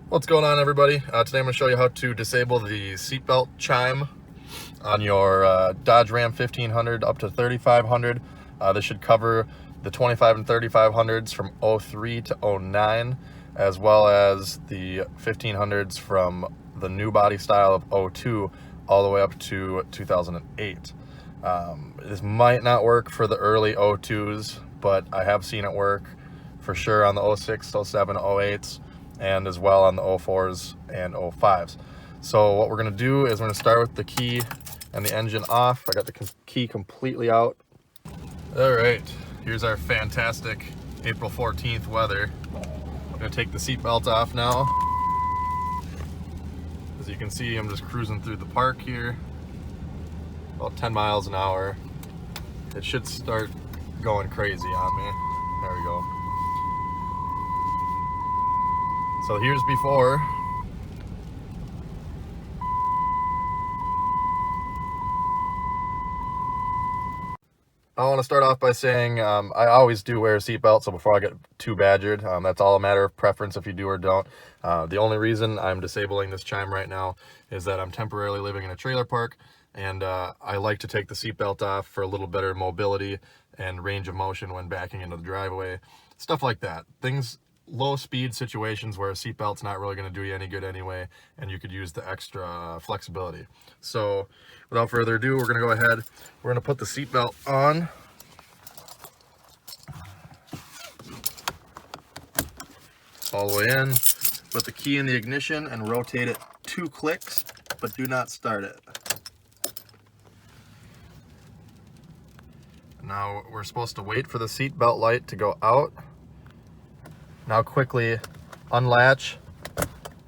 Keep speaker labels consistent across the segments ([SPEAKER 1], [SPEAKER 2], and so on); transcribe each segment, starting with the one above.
[SPEAKER 1] What's going on, everybody? Today I'm going to show you how to disable the seatbelt chime on your Dodge Ram 1500 up to 3500. This should cover the 25 and 3500s from 03 to 09, as well as the 1500s from the new body style of 02 all the way up to 2008. This might not work for the early 02s, but I have seen it work for sure on the 06, 07, 08s, and as well on the 04s and 05s. So what we're going to do is we're going to start with the key and the engine off. I got the key completely out. All right, here's our fantastic April 14th weather. I'm going to take the seatbelt off now. As you can see, I'm just cruising through the park here, about 10 miles an hour. It should start going crazy on me. There we go. So here's before. I want to start off by saying I always do wear a seatbelt, so before I get too badgered, that's all a matter of preference if you do or don't. The only reason I'm disabling this chime right now is that I'm temporarily living in a trailer park, and I like to take the seatbelt off for a little better mobility and range of motion when backing into the driveway, stuff like that. Low speed situations where a seatbelt's not really going to do you any good anyway, and you could use the extra flexibility. So without further ado, we're going to go ahead. We're going to put the seatbelt on. All the way in. Put the key in the ignition and rotate it 2 clicks, but do not start it. Now we're supposed to wait for the seatbelt light to go out. Now quickly unlatch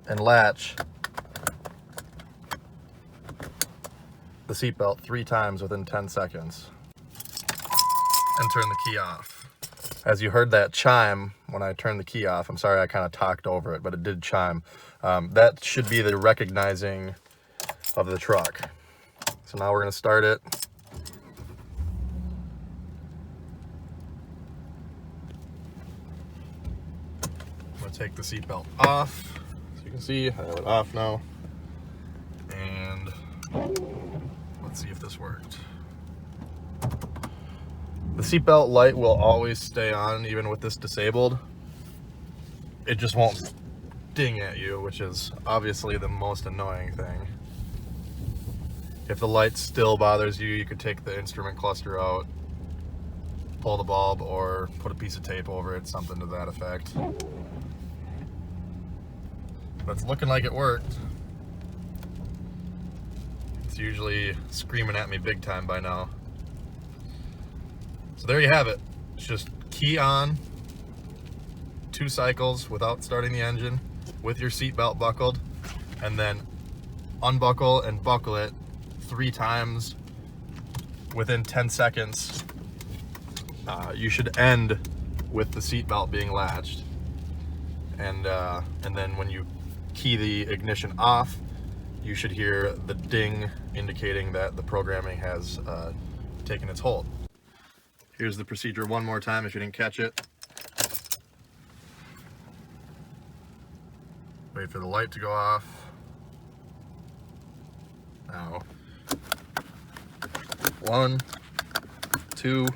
[SPEAKER 1] and latch the seatbelt 3 times within 10 seconds and turn the key off. As you heard that chime when I turned the key off, I'm sorry I kind of talked over it, but it did chime. That should be the recognizing of the truck. So now we're going to start it. Take the seatbelt off. As you can see, I have it off now. And let's see if this worked. The seatbelt light will always stay on even with this disabled. It just won't ding at you, which is obviously the most annoying thing. If the light still bothers you, you could take the instrument cluster out, pull the bulb, or put a piece of tape over it, something to that effect. But it's looking like it worked. It's usually screaming at me big time by now. So there you have it. It's just key on, 2 cycles without starting the engine, with your seatbelt buckled, and then unbuckle and buckle it 3 times within 10 seconds. You should end with the seatbelt being latched. And then when you key the ignition off, you should hear the ding indicating that the programming has taken its hold. Here's the procedure one more time if you didn't catch it. Wait for the light to go off. Now, 1, 2,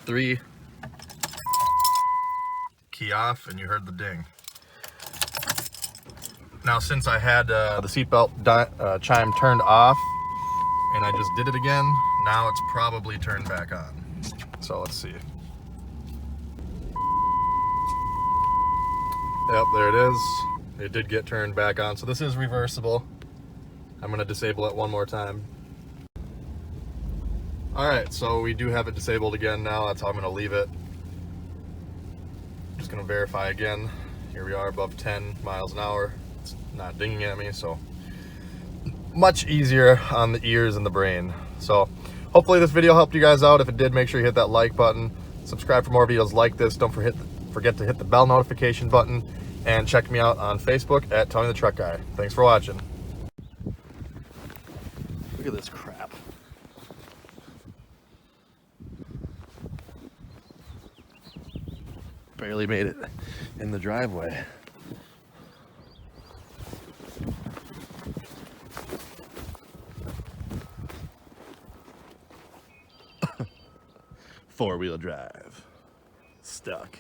[SPEAKER 1] 3. Key off, and you heard the ding. Now, since I had the seatbelt chime turned off and I just did it again, now it's probably turned back on. So let's see. Yep, there it is. It did get turned back on. So this is reversible. I'm going to disable it one more time. All right, so we do have it disabled again now. That's how I'm going to leave it. Just going to verify again. Here we are above 10 miles an hour. It's not dinging at me, so much easier on the ears and the brain. So hopefully this video helped you guys out. If it did, make sure you hit that like button, subscribe for more videos like this. Don't forget to hit the bell notification button, and check me out on Facebook at Tony the Truck Guy. Thanks for watching. Look at this crap. Barely made it in the driveway.
[SPEAKER 2] 4-wheel drive. Stuck.